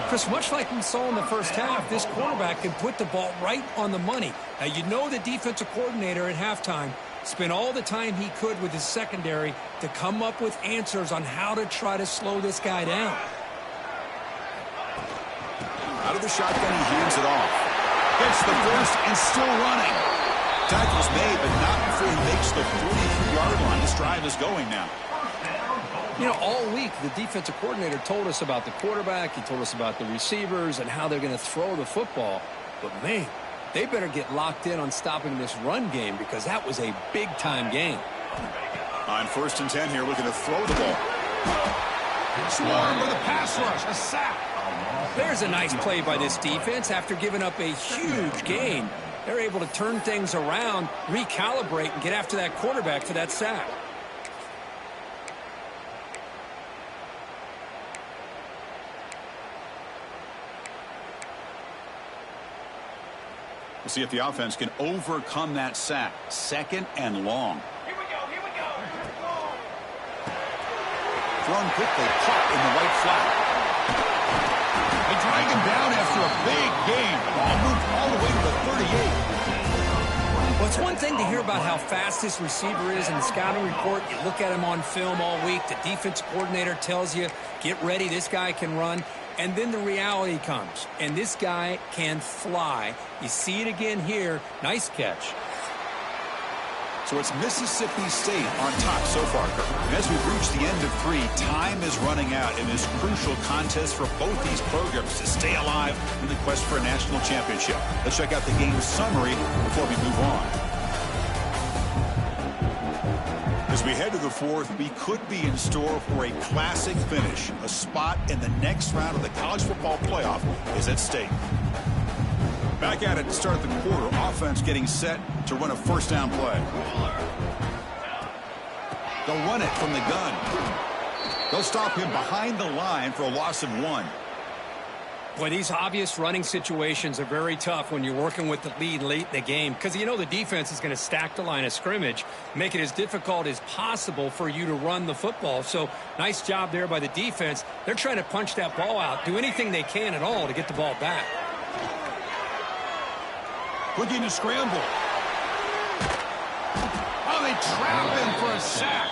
Chris, much like we saw in the first half, this quarterback can put the ball right on the money. Now, you know the defensive coordinator at halftime spent all the time he could with his secondary to come up with answers on how to try to slow this guy down. Out of the shotgun, he hands it off. Gets the first and still running. Tackle's made, but not before he makes the 43-yard line. This drive is going now. You know, all week, the defensive coordinator told us about the quarterback. He told us about the receivers and how they're going to throw the football. But, man, they better get locked in on stopping this run game because that was a big-time game. On 1st and 10 here, looking to throw the ball. Swarm with a pass rush, a sack. There's a nice play by this defense after giving up a huge gain. They're able to turn things around, recalibrate, and get after that quarterback for that sack. We'll see if the offense can overcome that sack. 2nd and long. Here we go, here we go. Thrown quickly, caught in the right flat. They drag him down after a big gain. Ball moved all the way to the 38. Well, it's one thing to hear about how fast this receiver is in the scouting report. You look at him on film all week. The defense coordinator tells you, get ready, this guy can run. And then the reality comes, and this guy can fly. You see it again here. Nice catch. So it's Mississippi State on top so far, Kirk. And as we've reached the end of 3, time is running out in this crucial contest for both these programs to stay alive in the quest for a national championship. Let's check out the game summary before we move on. As we head to the 4th, we could be in store for a classic finish. A spot in the next round of the college football playoff is at stake. Back at it to start the quarter. Offense getting set to run a first down play. They'll run it from the gun. They'll stop him behind the line for a loss of 1. Boy, these obvious running situations are very tough when you're working with the lead late in the game because you know the defense is going to stack the line of scrimmage, make it as difficult as possible for you to run the football. So nice job there by the defense. They're trying to punch that ball out, do anything they can at all to get the ball back. Looking to scramble. Oh, they trap him for a sack.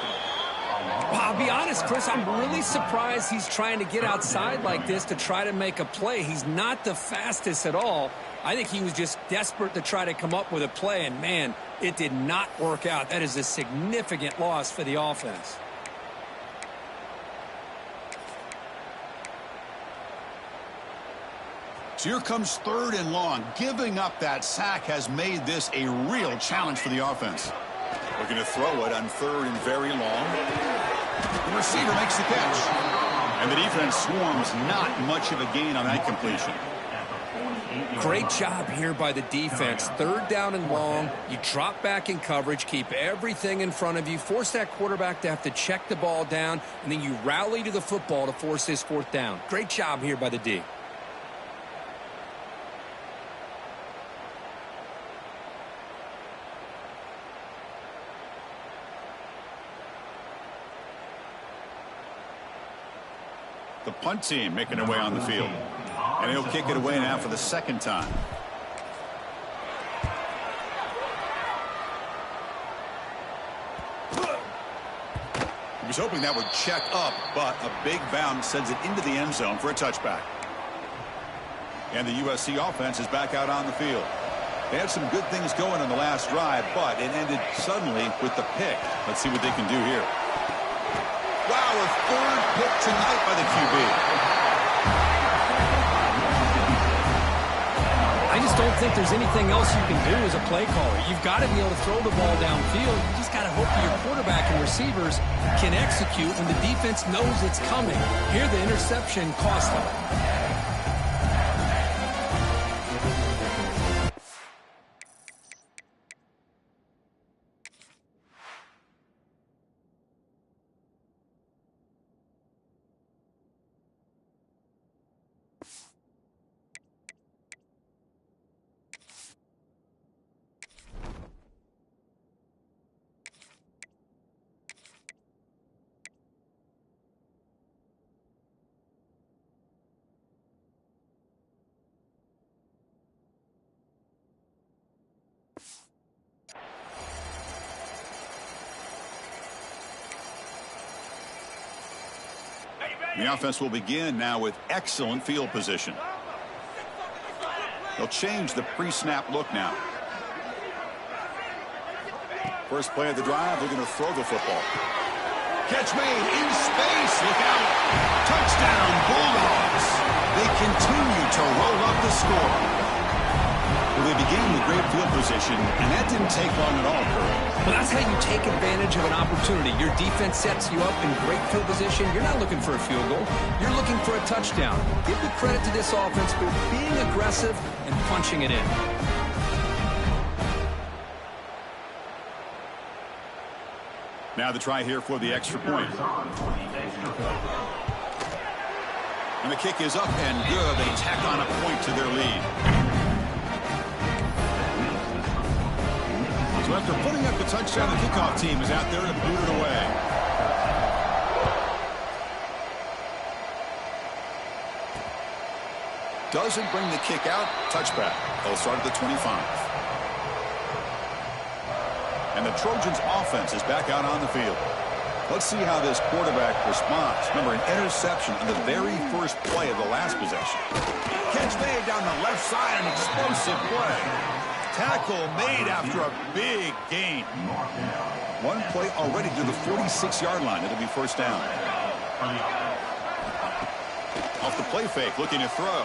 Well, I'll be honest, Chris, I'm really surprised he's trying to get outside like this to try to make a play. He's not the fastest at all. I think he was just desperate to try to come up with a play, and, man, it did not work out. That is a significant loss for the offense. So here comes 3rd and long. Giving up that sack has made this a real challenge for the offense. Looking to throw it on 3rd and very long. The receiver makes the catch. And the defense swarms, not much of a gain on that completion. Great job here by the defense. Third down and long. You drop back in coverage, keep everything in front of you, force that quarterback to have to check the ball down, and then you rally to the football to force this fourth down. Great job here by the D. The punt team making their way on the field. And he'll kick it away now for the second time. He was hoping that would check up, but a big bounce sends it into the end zone for a touchback. And the USC offense is back out on the field. They had some good things going on the last drive, but it ended suddenly with the pick. Let's see what they can do here. Wow, a third pick tonight by the QB. I just don't think there's anything else you can do as a play caller. You've got to be able to throw the ball downfield. You just got to hope that your quarterback and receivers can execute when the defense knows it's coming. Here, the interception cost them. The offense will begin now with excellent field position. They'll change the pre-snap look now. First play of the drive, they're going to throw the football. Catch made in space. Look out. Touchdown, Bulldogs. They continue to roll up the score. Well, they began with great field position, and that didn't take long at all, Curry. Well, that's how you take advantage of an opportunity. Your defense sets you up in great field position. You're not looking for a field goal. You're looking for a touchdown. Give the credit to this offense for being aggressive and punching it in. Now the try here for the extra point. And the kick is up and good. They tack on a point to their lead. So after putting up the touchdown, the kickoff team is out there to boot it away. Doesn't bring the kick out. Touchback. They'll start at the 25. And the Trojans' offense is back out on the field. Let's see how this quarterback responds. Remember, an interception on the very first play of the last possession. Catch made down the left side, an explosive play. Tackle made after a big gain. One play already to the 46-yard line. It'll be first down. Off the play fake, looking to throw.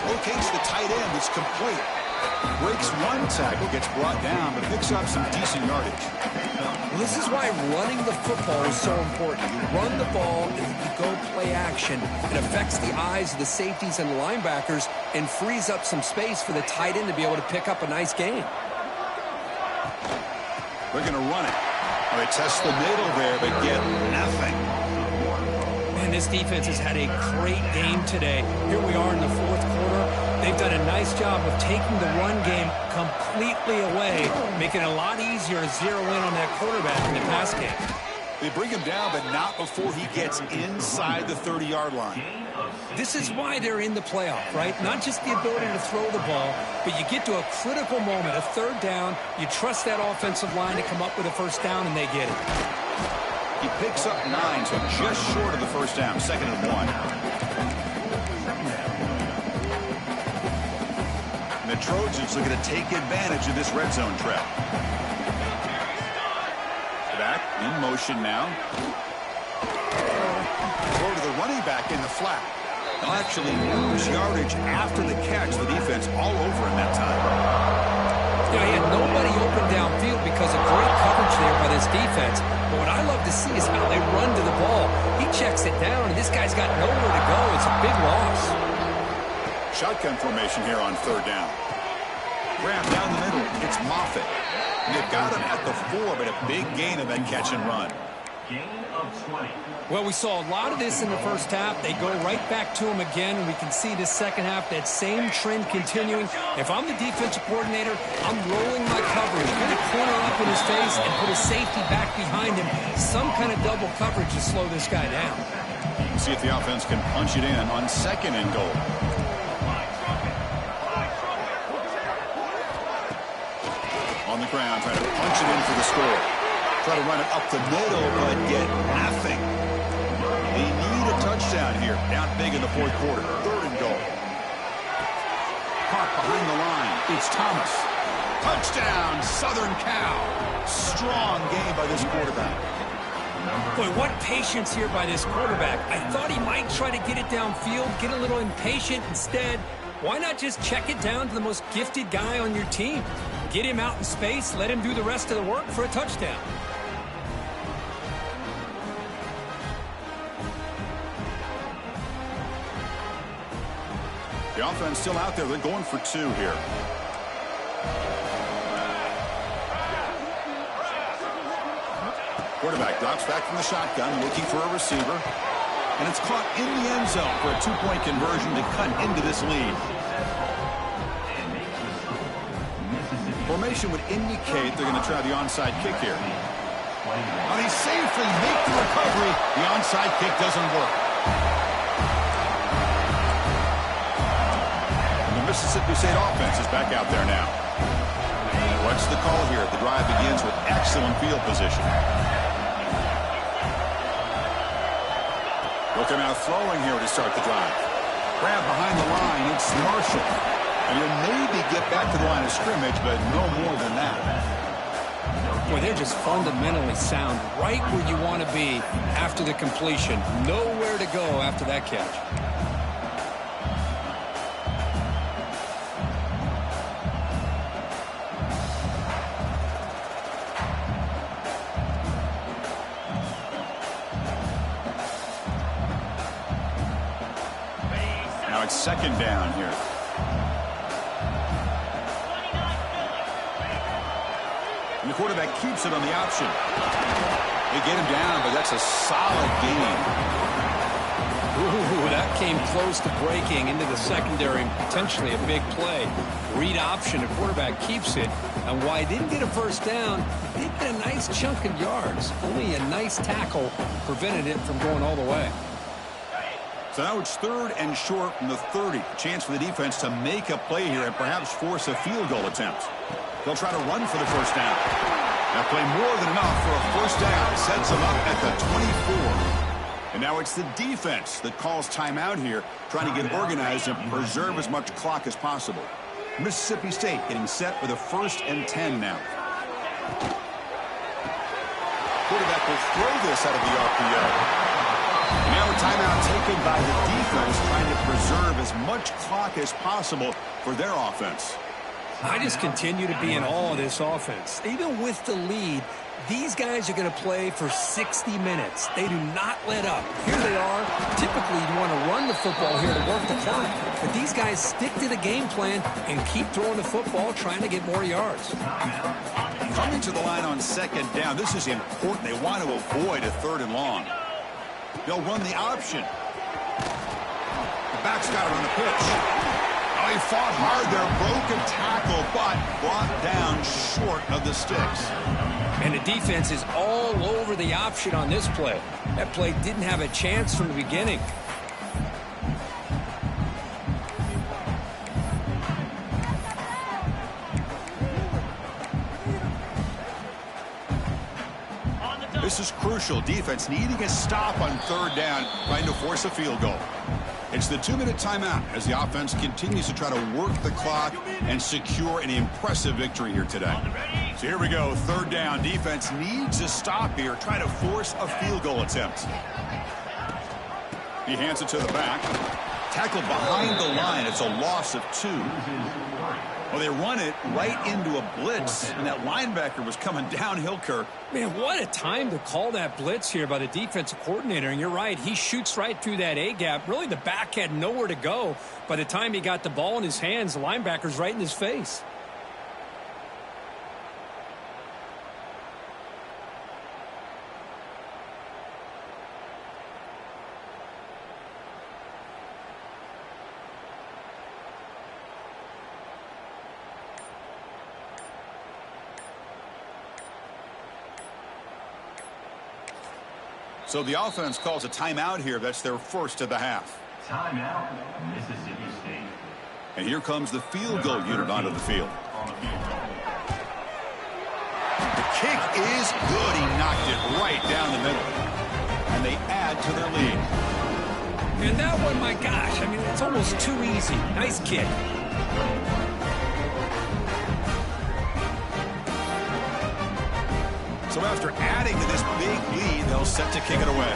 Locates the tight end. It's complete. Breaks one tackle, gets brought down, but picks up some decent yardage. Well, this is why running the football is so important. You run the ball, and you go play action. It affects the eyes of the safeties and the linebackers and frees up some space for the tight end to be able to pick up a nice gain. They're going to run it. All right, test the middle there, but get nothing. Man, this defense has had a great game today. Here we are in the fourth quarter. They've done a nice job of taking the run game completely away, making it a lot easier to zero in on that quarterback in the pass game. They bring him down, but not before he gets inside the 30-yard line. This is why they're in the playoff, right? Not just the ability to throw the ball, but you get to a critical moment, a third down, you trust that offensive line to come up with a first down, and they get it. He picks up 9, so just short of the first down, second and 1. And the Trojans looking to take advantage of this red zone trap. Back in motion now. Throw to the running back in the flat. They'll actually lose yardage after the catch. The defense all over him that time. You know, he had nobody open downfield because of great coverage there by this defense. But what I love to see is how they run to the ball. He checks it down, and this guy's got nowhere to go. It's a big loss. Shotgun formation here on third down. Grab down the middle. It's Moffitt. They've got him at the 4, but a big gain of that catch and run. Gain of 20. Well, we saw a lot of this in the first half. They go right back to him again, and we can see the second half, that same trend continuing. If I'm the defensive coordinator, I'm rolling my coverage. Get a corner up in his face and put a safety back behind him. Some kind of double coverage to slow this guy down. See if the offense can punch it in on second and goal. On the ground, trying to punch it in for the score. Try to run it up the middle, but get nothing. They need a touchdown here. Down big in the fourth quarter. Third and goal. Caught behind the line. It's Thomas. Touchdown, Southern Cal. Strong game by this quarterback. Boy, what patience here by this quarterback. I thought he might try to get it downfield, get a little impatient. Instead, why not just check it down to the most gifted guy on your team? Get him out in space, let him do the rest of the work for a touchdown. The offense still out there. They're going for 2 here. Quarterback drops back from the shotgun, looking for a receiver. And it's caught in the end zone for a 2-point conversion to cut into this lead. Formation would indicate they're going to try the onside kick here. Now they safely make the recovery. The onside kick doesn't work. The Mississippi State offense is back out there now. What's the call here? The drive begins with excellent field position. Looking out throwing here to start the drive. Grab behind the line. It's Marshall. And you'll maybe get back to the line of scrimmage, but no more than that. Boy, they're just fundamentally sound, right where you want to be after the completion. Nowhere to go after that catch. Now it's second down here. And the quarterback keeps it on the option. They get him down, but that's a solid gain. Ooh, that came close to breaking into the secondary and potentially a big play. Read option, the quarterback keeps it. And while he didn't get a first down, he did get a nice chunk of yards. Only a nice tackle prevented it from going all the way. So now it's third and short from the 30. Chance for the defense to make a play here and perhaps force a field goal attempt. They'll try to run for the first down. That play more than enough for a first down. Sets them up at the 24. And now it's the defense that calls timeout here, trying to get organized and preserve as much clock as possible. Mississippi State getting set with a 1st and 10 now. Quarterback will throw this out of the RPO. Now a timeout taken by the defense, trying to preserve as much clock as possible for their offense. I just continue to be in awe of this offense. Even with the lead, these guys are going to play for 60 minutes. They do not let up. Here they are. Typically, you want to run the football here to work the clock. But these guys stick to the game plan and keep throwing the football, trying to get more yards. Coming to the line on second down, this is important. They want to avoid a 3rd and long. They'll run the option. The back's got it on the pitch. Oh, he fought hard there, broke a tackle, but brought down short of the sticks. And the defense is all over the option on this play. That play didn't have a chance from the beginning. This is crucial. Defense needing a stop on 3rd down, trying to force a field goal. It's the 2-minute timeout as the offense continues to try to work the clock and secure an impressive victory here today. So here we go, 3rd down. Defense needs a stop here, try to force a field goal attempt. He hands it to the back. Tackled behind the line. It's a loss of 2. Well, they run it right into a blitz, and that linebacker was coming downhill, Kirk. Man, what a time to call that blitz here by the defensive coordinator. And you're right, he shoots right through that A-gap. Really, the back had nowhere to go. By the time he got the ball in his hands, the linebacker's right in his face. So the offense calls a timeout here. That's their first of the half. Timeout, Mississippi State. And here comes the field goal unit onto the field. The kick is good. He knocked it right down the middle. And they add to their lead. And that one, my gosh, I mean, it's almost too easy. Nice kick. So after adding to this big lead, they'll set to kick it away.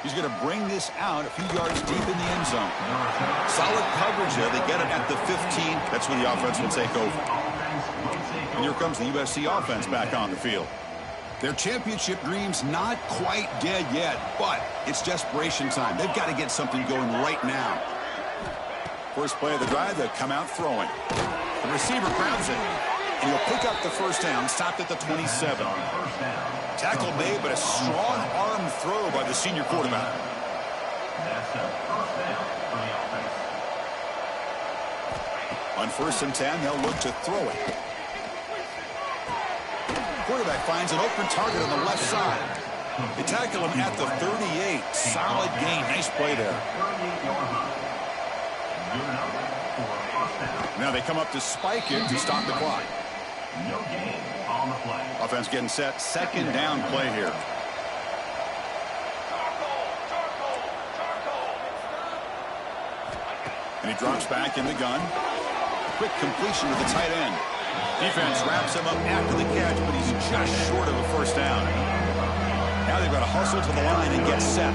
He's going to bring this out a few yards deep in the end zone. Solid coverage there. They get it at the 15. That's when the offense will take over. And here comes the USC offense back on the field. Their championship dream's not quite dead yet, but it's desperation time. They've got to get something going right now. First play of the drive, they come out throwing. The receiver grabs it, and he'll pick up the first down, stopped at the 27. Tackle made, but a strong arm throw by the senior quarterback. That's a first down for the offense. On 1st and 10, they'll look to throw it. Quarterback finds an open target on the left side. They tackle him at the 38. Solid gain. Nice play there. Now they come up to spike it to stop the clock. No gain on the play. Offense getting set. Second down play here. And he drops back in the gun. Quick completion to the tight end. Defense wraps him up after the catch, but he's just short of a first down. Now they've got to hustle to the line and get set.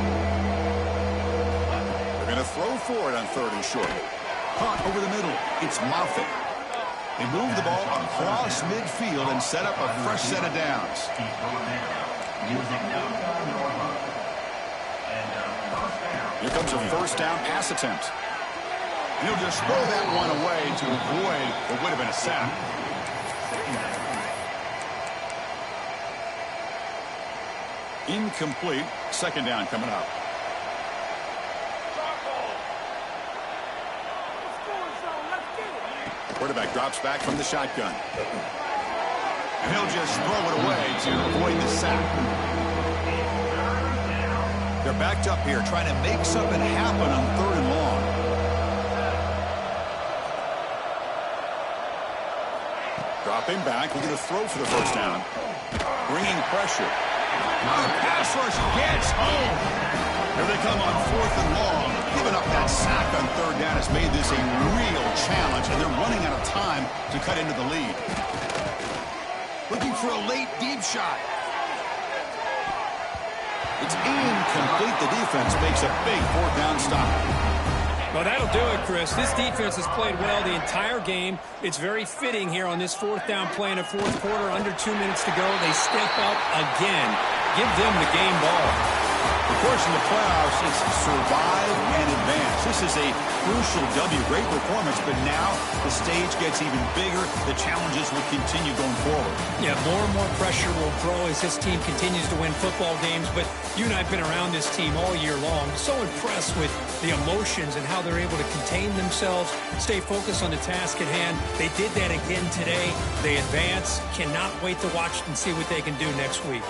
They're going to throw for it on 3rd and short. Caught over the middle. It's Moffitt. They move the ball across midfield and set up a fresh set of downs. Here comes a first down pass attempt. He'll just throw that one away to avoid what would have been a sack. Incomplete. Second down coming up. Quarterback drops back from the shotgun. And he'll just throw it away to avoid the sack. They're backed up here trying to make something happen on 3rd and long. Dropping back, looking to throw for the first down. Bringing pressure. The pass rush gets home. Here they come on 4th and long. Giving up that sack on 3rd down has made this a real challenge, and they're running out of time to cut into the lead. Looking for a late deep shot. It's incomplete. The defense makes a big 4th down stop. Well, that'll do it, Chris. This defense has played well the entire game. It's very fitting here on this 4th down play in the 4th quarter. Under 2 minutes to go. They step up again. Give them the game ball. Of course, in the playoffs, it's survive and advance. This is a crucial W. Great performance, but now the stage gets even bigger. The challenges will continue going forward. Yeah, more and more pressure will grow as this team continues to win football games. But you and I have been around this team all year long. So impressed with the emotions and how they're able to contain themselves, stay focused on the task at hand. They did that again today. They advance. Cannot wait to watch and see what they can do next week.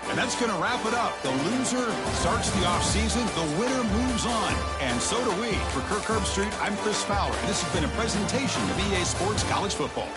And that's going to wrap it up. The loser starts the offseason. The winner moves on. And so do we. For Kirk Herbstreit, I'm Chris Fowler. And this has been a presentation of EA Sports College Football.